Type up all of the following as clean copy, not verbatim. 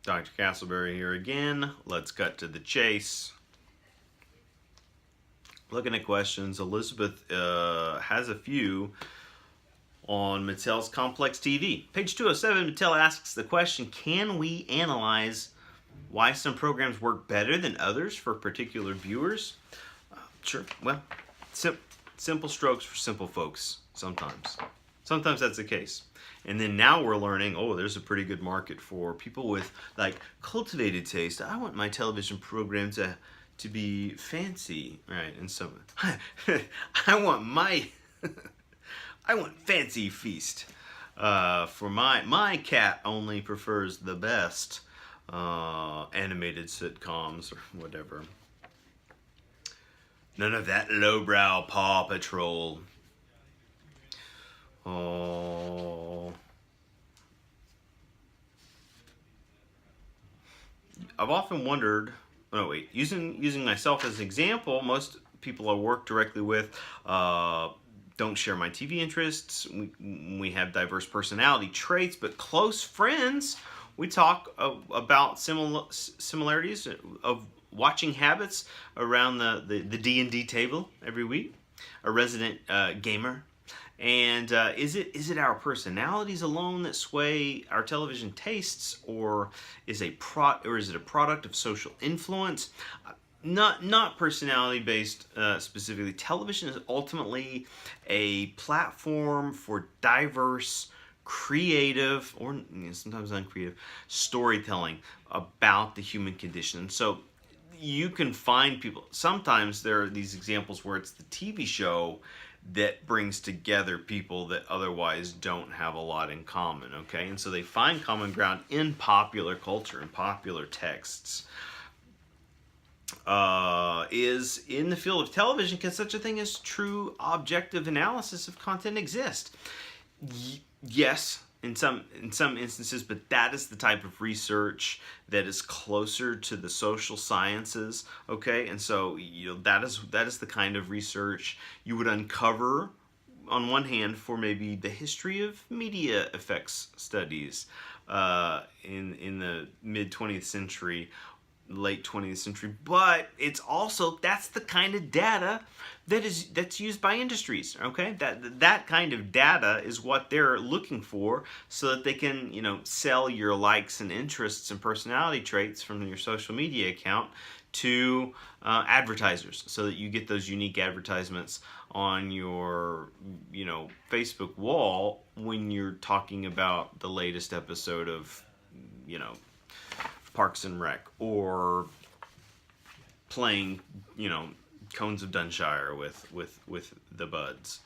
Dr. Castleberry here again. Let's cut to the chase. Looking at questions, Elizabeth has a few on Mattel's Complex TV. Page 207, Mattel asks the question, can we analyze why some programs work better than others for particular viewers? Sure. Well, simple strokes for simple folks sometimes. Sometimes that's the case. And then now we're learning, oh, there's a pretty good market for people with like cultivated taste. I want my television program to be fancy, right? And so I want I want fancy feast. For my cat only prefers the best animated sitcoms or whatever. None of that lowbrow Paw Patrol. Oh. I've often wondered, using myself as an example, most people I work directly with don't share my TV interests. We have diverse personality traits, but close friends, we talk about similarities of watching habits around the D&D table every week. A resident gamer. And is it our personalities alone that sway our television tastes, or is it a product of social influence? Not personality based specifically. Television is ultimately a platform for diverse, creative, or sometimes uncreative storytelling about the human condition. So you can find people. Sometimes there are these examples where it's the TV show that brings together people that otherwise don't have a lot in common, okay? And so they find common ground in popular culture, in popular texts. Is in the field of television, can such a thing as true objective analysis of content exist? Yes, in some instances, but that is the type of research that is closer to the social sciences, okay? And so that is the kind of research you would uncover on one hand for maybe the history of media effects studies in the mid 20th century, late 20th century, but it's also, that's the kind of data that's used by industries, okay? That kind of data is what they're looking for so that they can, sell your likes and interests and personality traits from your social media account to advertisers, so that you get those unique advertisements on your, Facebook wall when you're talking about the latest episode of, Parks and Rec, or playing, Cones of Dunshire with the buds.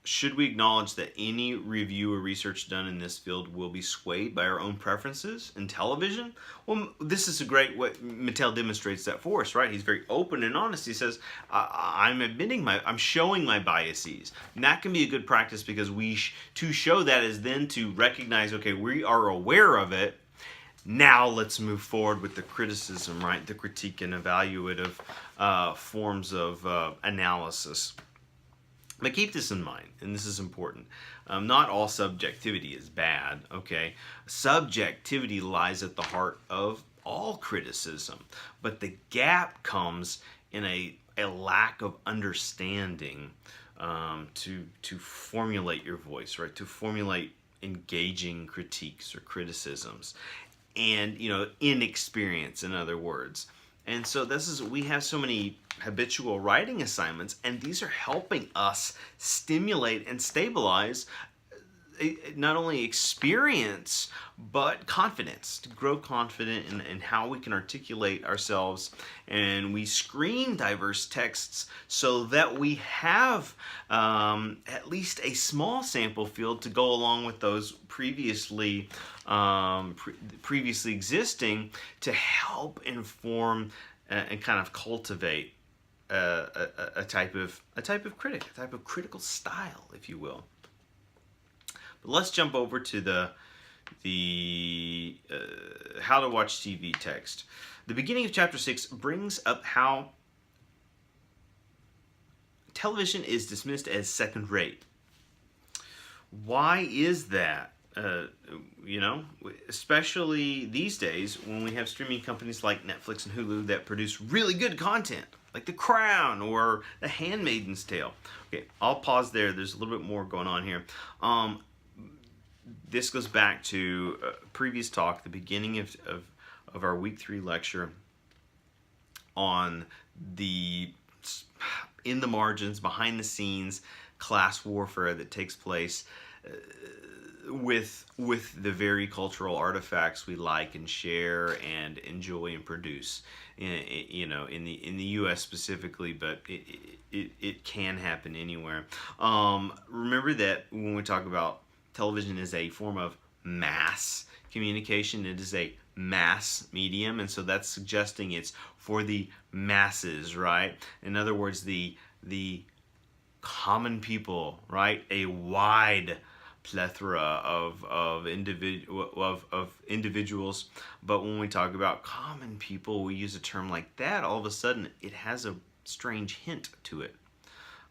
Should we acknowledge that any review or research done in this field will be swayed by our own preferences in television? Well, this is a great way Mattel demonstrates that for us, right? He's very open and honest. He says, I'm showing my biases. And that can be a good practice, because to show that is then to recognize, okay, we are aware of it. Now let's move forward with the criticism, right? The critique and evaluative forms of analysis. But keep this in mind, and this is important. Not all subjectivity is bad, okay? Subjectivity lies at the heart of all criticism, but the gap comes in a lack of understanding to formulate your voice, right? To formulate engaging critiques or criticisms, and inexperience, in other words. And so we have so many habitual writing assignments, and these are helping us stimulate and stabilize not only experience, but confidence, to grow confident in how we can articulate ourselves. And we screen diverse texts so that we have at least a small sample field to go along with those previously existing, to help inform and kind of cultivate a type of critic, a type of critical style, if you will. But let's jump over to the how to watch TV text. The beginning of chapter 6 brings up how television is dismissed as second-rate. Why is that? uh, you know, especially these days when we have streaming companies like Netflix and Hulu that produce really good content, like The Crown or The Handmaid's Tale. Okay, I'll pause there. There's a little bit more going on here. This goes back to previous talk, the beginning of our week 3 lecture on the in the margins, behind the scenes class warfare that takes place with the very cultural artifacts we like and share and enjoy and produce, you know, in the U.S. specifically, but it can happen anywhere. Remember that when we talk about television as a form of mass communication, it is a mass medium, and so that's suggesting it's for the masses, right? In other words, the common people, right? A wide plethora of individuals. But when we talk about common people, we use a term like that, all of a sudden it has a strange hint to it.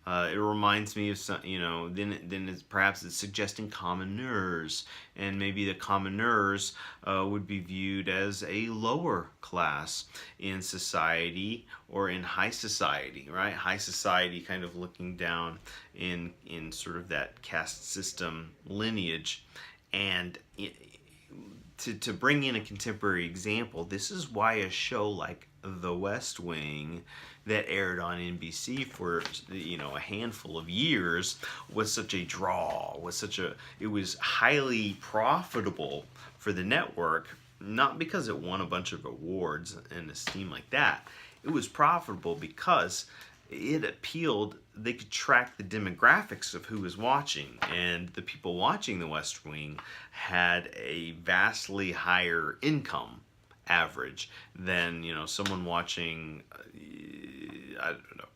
It reminds me of some, you know, then perhaps it's suggesting commoners, and maybe the commoners would be viewed as a lower class in society or in high society, right? High society kind of looking down in sort of that caste system lineage, and to bring in a contemporary example, this is why a show like The West Wing that aired on NBC for, you know, a handful of years was such a draw, it was highly profitable for the network, not because it won a bunch of awards and esteem like that. It was profitable because it appealed, they could track the demographics of who was watching, and the people watching The West Wing had a vastly higher income average than, you know, someone watching I don't know,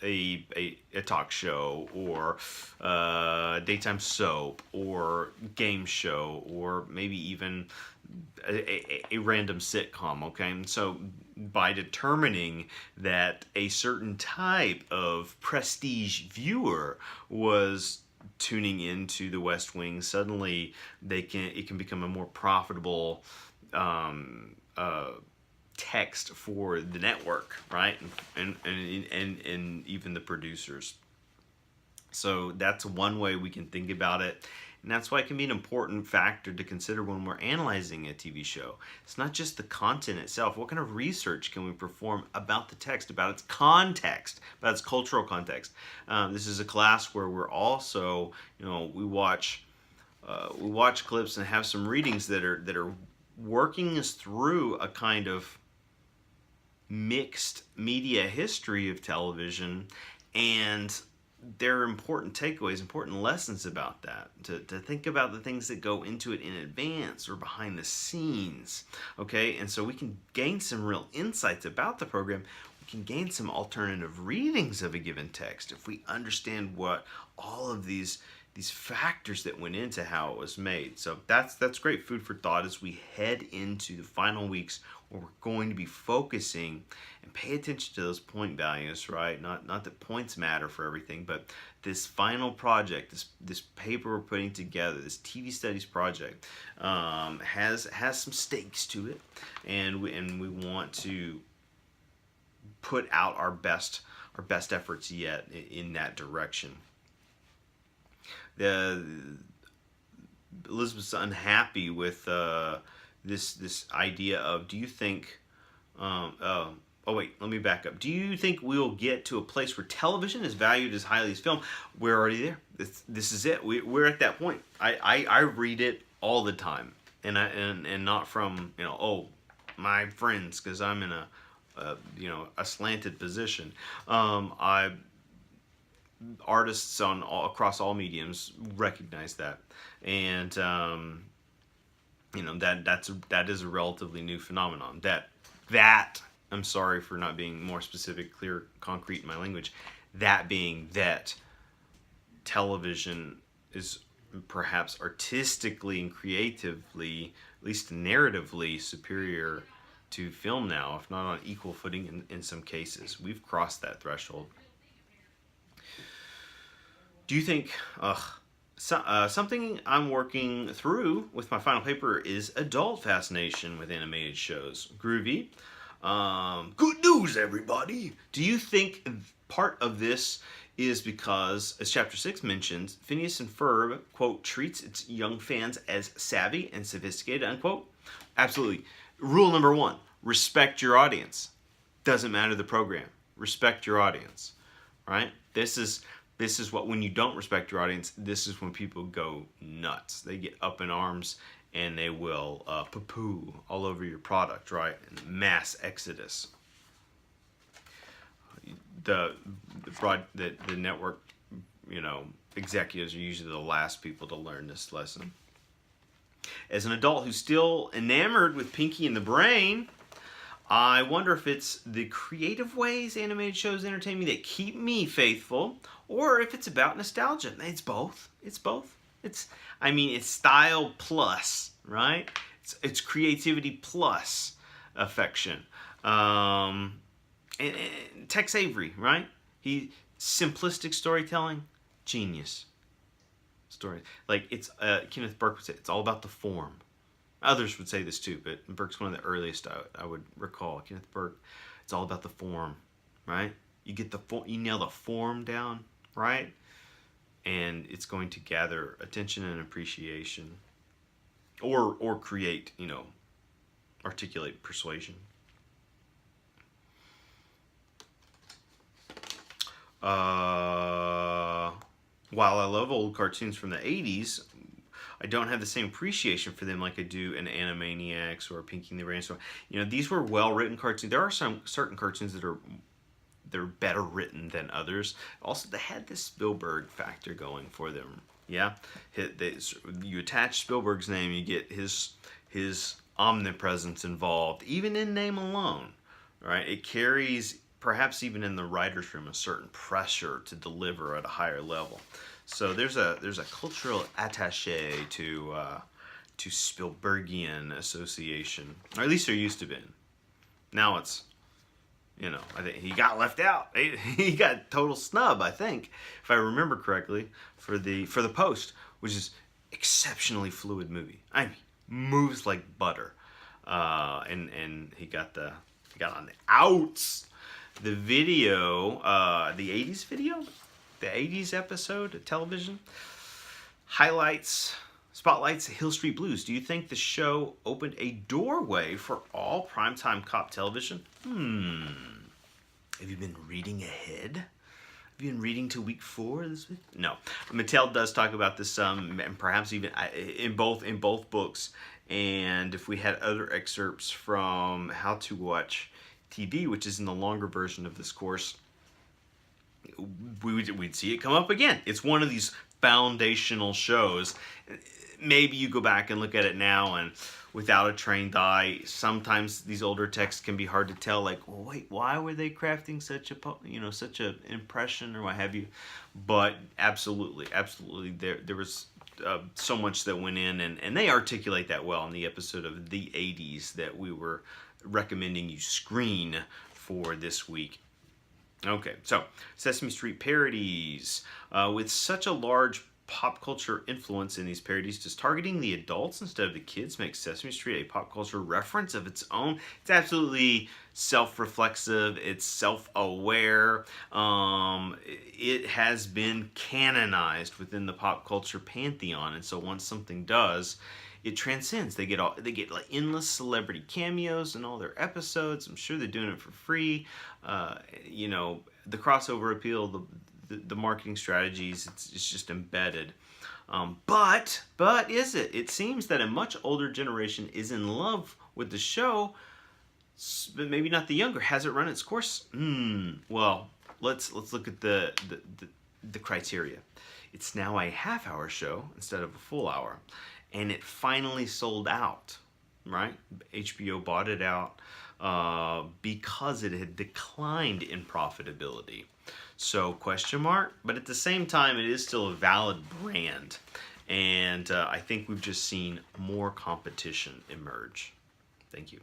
a talk show or daytime soap or game show or maybe even a random sitcom. Okay, and so by determining that a certain type of prestige viewer was tuning into The West Wing, suddenly it can become a more profitable text for the network, right? And even the producers. So that's one way we can think about it. And that's why it can be an important factor to consider when we're analyzing a TV show. It's not just the content itself. What kind of research can we perform about the text, about its context, about its cultural context? This is a class where we're also, you know, we watch clips and have some readings that are working us through a kind of mixed media history of television, and there are important takeaways, important lessons about that, to think about the things that go into it in advance or behind the scenes, okay? And so we can gain some real insights about the program. We can gain some alternative readings of a given text if we understand what all of these factors that went into how it was made. So that's great food for thought as we head into the final weeks where we're going to be focusing and pay attention to those point values, right? Not that points matter for everything, but this final project, this paper we're putting together, this TV studies project, has some stakes to it, and we want to put out our best efforts yet in that direction. Elizabeth's unhappy with this idea of, do you think oh wait, let me back up. Do you think we'll get to a place where television is valued as highly as film? We're already there. This is it. We're at that point. I read it all the time, and not from, you know, oh, my friends, because I'm in a a slanted position. Artists across all mediums recognize that, and that is a relatively new phenomenon. That I'm sorry for not being more specific, clear, concrete in my language. That being that television is perhaps artistically and creatively, at least narratively, superior to film now, if not on equal footing in some cases. We've crossed that threshold. Do you think, Something I'm working through with my final paper is adult fascination with animated shows. Groovy. Good news, everybody! Do you think part of this is because, as Chapter 6 mentions, Phineas and Ferb, quote, treats its young fans as savvy and sophisticated, unquote? Absolutely. Rule number 1, respect your audience. Doesn't matter the program. Respect your audience, right? This is what, when you don't respect your audience, this is when people go nuts. They get up in arms and they will poo-poo all over your product, right? And mass exodus. The network, executives are usually the last people to learn this lesson. As an adult who's still enamored with Pinky and the Brain, I wonder if it's the creative ways animated shows entertain me that keep me faithful, or if it's about nostalgia. It's both. It's both. It's style plus, right? It's creativity plus affection. And Tex Avery, right? Simplistic storytelling, genius. Story. Like Kenneth Burke would say, it's all about the form. Others would say this too, but Burke's one of the earliest I would recall. Kenneth Burke, it's all about the form, right? You get you nail the form down, right? And it's going to gather attention and appreciation, or create, articulate persuasion. While I love old cartoons from the 80s, I don't have the same appreciation for them like I do in Animaniacs or Pinky and the Brain. So, these were well-written cartoons. There are some certain cartoons that they're better written than others. Also, they had this Spielberg factor going for them. Yeah, you attach Spielberg's name, you get his omnipresence involved, even in name alone. Right? It carries, perhaps even in the writer's room, a certain pressure to deliver at a higher level. So there's a cultural attaché to Spielbergian association, or at least there used to be. Now it's, I think he got left out. He got total snub, I think, if I remember correctly, for the Post, which is exceptionally fluid movie. Moves like butter, and he got on the outs. The video, the 80s video, the 80s episode of television, spotlights Hill Street Blues. Do you think the show opened a doorway for all primetime cop television? Have you been reading ahead? Have you been reading to week 4 this week? No. Mattel does talk about this some, and perhaps even in both books. And if we had other excerpts from How to Watch TV, which is in the longer version of this course, we'd see it come up again. It's one of these foundational shows. Maybe you go back and look at it now, and without a trained eye, sometimes these older texts can be hard to tell. Like, well, wait, why were they crafting such an impression or what have you? But absolutely, there was so much that went in, and they articulate that well in the episode of the 80s that we were recommending you screen for this week. Okay, so Sesame Street parodies. With such a large pop culture influence in these parodies, does targeting the adults instead of the kids make Sesame Street a pop culture reference of its own? It's absolutely self-reflexive. It's self-aware. It has been canonized within the pop culture pantheon, and so once something does, it transcends. They get like endless celebrity cameos in all their episodes. I'm sure they're doing it for free. The crossover appeal, the marketing strategies, it's just embedded. But is it? It seems that a much older generation is in love with the show, but maybe not the younger. Has it run its course? Well, let's look at the criteria. It's now a half-hour show instead of a full hour, and it finally sold out. Right? HBO bought it out because it had declined in profitability. So, question mark, but at the same time, it is still a valid brand. And I think we've just seen more competition emerge. Thank you.